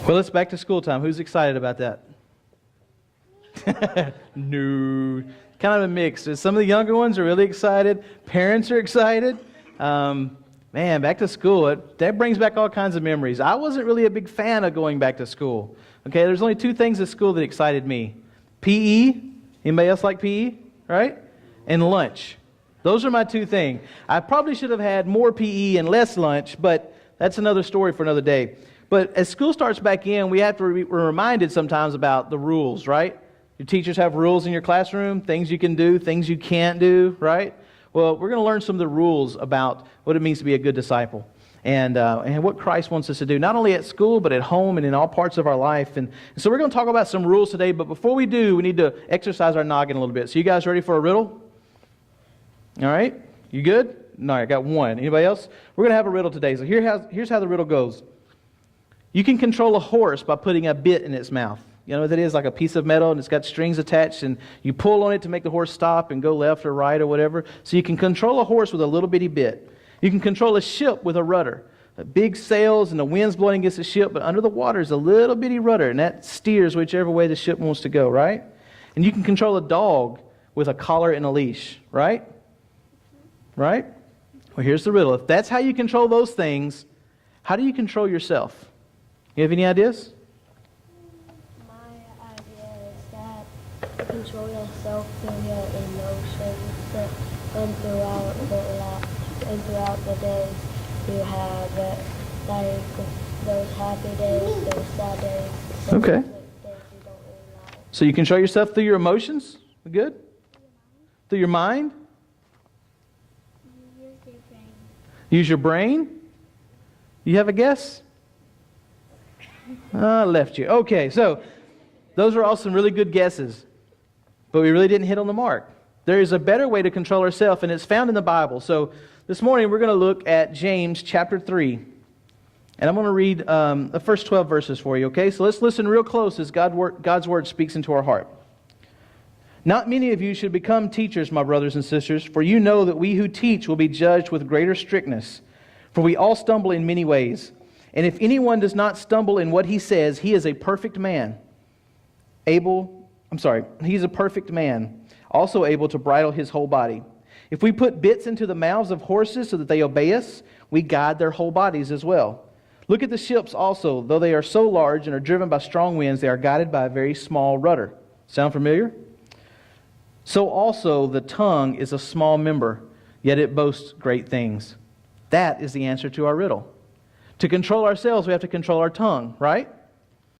Well, it's back to school time. Who's excited about that? No. Kind of a mix. Some of the younger ones are really excited. Parents are excited. Man, back to school, that brings back all kinds of memories. I wasn't really a big fan of going back to school. Okay, there's only two things at school that excited me. PE. Anybody else like PE? Right? And lunch. Those are my two things. I probably should have had more PE and less lunch, but that's another story for another day. But as school starts back in, we have to be reminded sometimes about the rules, right? Your teachers have rules in your classroom, things you can do, things you can't do, right? Well, we're going to learn some of the rules about what it means to be a good disciple and what Christ wants us to do, not only at school, but at home and in all parts of our life. And so we're going to talk about some rules today, but before we do, we need to exercise our noggin a little bit. So you guys ready for a riddle? All right? You good? No, I got one. Anybody else? We're going to have a riddle today. So here's how the riddle goes. You can control a horse by putting a bit in its mouth. You know what that is? Like a piece of metal, and it's got strings attached, and you pull on it to make the horse stop and go left or right or whatever. So you can control a horse with a little bitty bit. You can control a ship with a rudder. Big sails and the wind's blowing against the ship, but under the water is a little bitty rudder, and that steers whichever way the ship wants to go, right? And you can control a dog with a collar and a leash, right? Right? Well, here's the riddle. If that's how you control those things, how do you control yourself? You have any ideas? My idea is that you control yourself through your emotions, and throughout the day you have like those happy days, those sad days, Okay. days you don't really like. So you control yourself through your emotions? Good? Through your mind? Use your brain. Use your brain? You have a guess? I left you. Okay, so those are all some really good guesses, but we really didn't hit on the mark. There is a better way to control ourselves, and it's found in the Bible. So this morning we're going to look at James chapter 3, and I'm going to read the first 12 verses for you, okay? So let's listen real close as God's Word speaks into our heart. Not many of you should become teachers, my brothers and sisters, for you know that we who teach will be judged with greater strictness. For we all stumble in many ways. And if anyone does not stumble in what he says, he is a perfect man. He is a perfect man, also able to bridle his whole body. If we put bits into the mouths of horses so that they obey us, we guide their whole bodies as well. Look at the ships also. Though they are so large and are driven by strong winds, they are guided by a very small rudder. Sound familiar? So also the tongue is a small member, yet it boasts great things. That is the answer to our riddle. To control ourselves, we have to control our tongue, right?